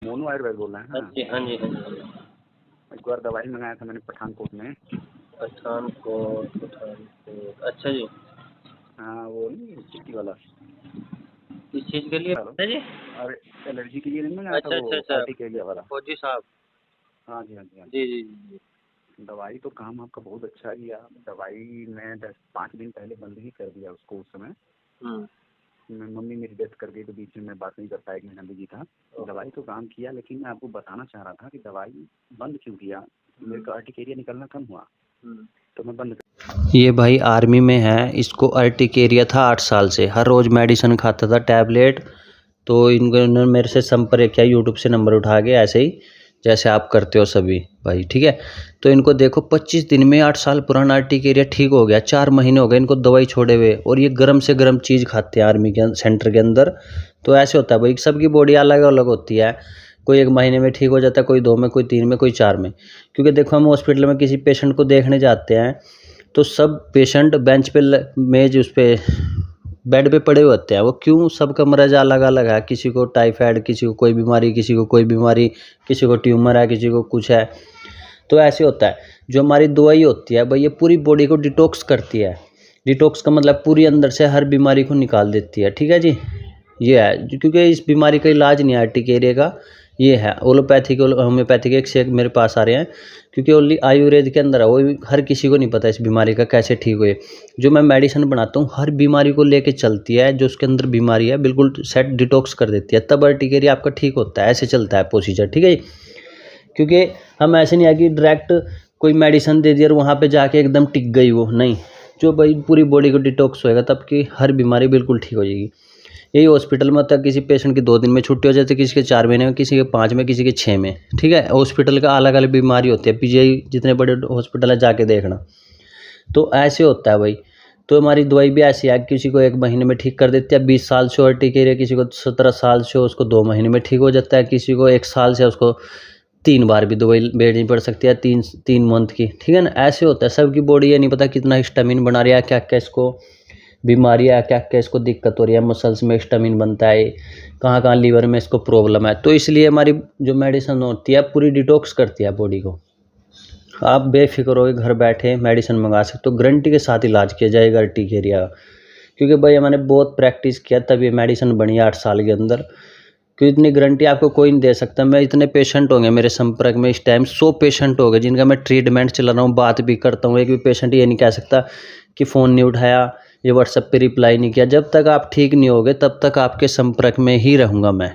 मोनू आयुर्वेद बोल रहे हैं हाँ ना? जी हाँ जी हाँ जी। एक बार दवाई मंगाया था मैंने पठानकोट में। पठानकोट अच्छा जी। हाँ वो नहीं चिट्टी वाला। किस चीज़ के लिए हेलो। है जी? अरे एलर्जी के लिए नहीं मंगाया था अच्छा अच्छा वो अच्छा। आर्टिकेरिया वाला। फौजी साहब। हाँ जी हाँ जी हाँ जी जी। जी जी। दवाई तो काम आपका बहुत अच्छा किया। दवाई मैं 5 दिन पहले बंद ही कर दिया उसको। उस समय मम्मी मेरी डेथ कर गई तो बीच में मैं बात नहीं कर पाया, एक महीना बिजी था। दवाई तो काम किया, लेकिन मैं आपको बताना चाह रहा था कि दवाई बंद क्यों किया। मेरे को अर्टिकेरिया निकलना कम हुआ तो मैं बंद कर। ये भाई आर्मी में है, इसको अर्टिकेरिया था 8 साल से, हर रोज़ मेडिसिन खाता था टैबलेट। तो इन्होंने मेरे से संपर्क किया यूट्यूब से नंबर उठा के, ऐसे ही जैसे आप करते हो सभी भाई, ठीक है। तो इनको देखो 25 दिन में 8 साल पुराना अर्टिकेरिया ठीक हो गया। 4 महीने हो गए इनको दवाई छोड़े हुए, और ये गर्म से गर्म चीज़ खाते हैं आर्मी के सेंटर के अंदर। तो ऐसे होता है भाई, सबकी बॉडी अलग अलग होती है। कोई 1 महीने में ठीक हो जाता है, कोई 2 में, कोई 3 में, कोई 4 में। क्योंकि देखो हम हॉस्पिटल में किसी पेशेंट को देखने जाते हैं तो सब पेशेंट बेंच पे मेज उस पे बेड पे पड़े हुए होते हैं। वो क्यों? सबका मरीज अलग अलग है, किसी को टाइफाइड, किसी को कोई बीमारी, किसी को कोई बीमारी, किसी को ट्यूमर है, किसी को कुछ है। तो ऐसे होता है। जो हमारी दवाई होती है भाई, ये पूरी बॉडी को डिटॉक्स करती है। डिटॉक्स का मतलब पूरी अंदर से हर बीमारी को निकाल देती है, ठीक है जी। ये है क्योंकि इस बीमारी का इलाज नहीं है अर्टिकेरिया का, ये है एलोपैथिक होम्योपैथिक एक से एक मेरे पास आ रहे हैं। क्योंकि ओनली आयुर्वेद के अंदर है, वो हर किसी को नहीं पता इस बीमारी का कैसे ठीक हुए। जो मैं मेडिसिन बनाता हूँ हर बीमारी को लेके चलती है, जो उसके अंदर बीमारी है बिल्कुल सेट डिटॉक्स कर देती है, तब अर्टिकेरिया आपका ठीक होता है। ऐसे चलता है प्रोसीजर, ठीक है। क्योंकि हम ऐसे नहीं है कि डायरेक्ट कोई मेडिसिन दे दी और वहाँ पे जाके एकदम टिक गई वो, नहीं। जो भाई पूरी बॉडी को डिटॉक्स होएगा तब की हर बीमारी बिल्कुल ठीक हो जाएगी। यही हॉस्पिटल में होता है, किसी पेशेंट की 2 दिन में छुट्टी हो जाती है, किसी के 4 महीने में, किसी के 5 में, किसी के 6 में, ठीक है। हॉस्पिटल का अलग अलग बीमारी होती है, पीजीआई जितने बड़े हॉस्पिटल है जाके देखना। तो ऐसे होता है भाई। तो हमारी दवाई भी ऐसी है, किसी को 1 महीने में ठीक कर देती है, 20 साल से अर्टिकेरिया, किसी को 17 साल से उसको 2 महीने में ठीक हो जाता है, किसी को 1 साल से उसको 3 बार भी दवाई लेनी पड़ सकती है, 3 मंथ की, ठीक है ना। ऐसे होता है। सबकी बॉडी ये नहीं पता कितना स्टेमिन बना रही है, क्या क्या इसको बीमारियाँ, क्या क्या इसको दिक्कत हो रही है, मसल्स में स्टेमिन बनता है, कहाँ कहाँ लीवर में इसको प्रॉब्लम है। तो इसलिए हमारी जो मेडिसिन होती है पूरी डिटॉक्स करती है बॉडी को। आप बेफिक्र हो घर बैठे मेडिसिन मंगा सकते हो, गारंटी के साथ इलाज किया जाएगा अर्टिकेरिया। क्योंकि भाई मैंने बहुत प्रैक्टिस किया तब ये मेडिसिन बनी 8 साल के अंदर। क्योंकि इतनी गारंटी आपको कोई नहीं दे सकता। मैं इतने पेशेंट होंगे मेरे संपर्क में इस टाइम, 100 पेशेंट हो गए जिनका मैं ट्रीटमेंट चला रहा हूँ, बात भी करता हूँ। एक भी पेशेंट ये नहीं कह सकता कि फ़ोन नहीं उठाया, ये व्हाट्सएप पे रिप्लाई नहीं किया। जब तक आप ठीक नहीं होगे तब तक आपके संपर्क में ही रहूँगा मैं।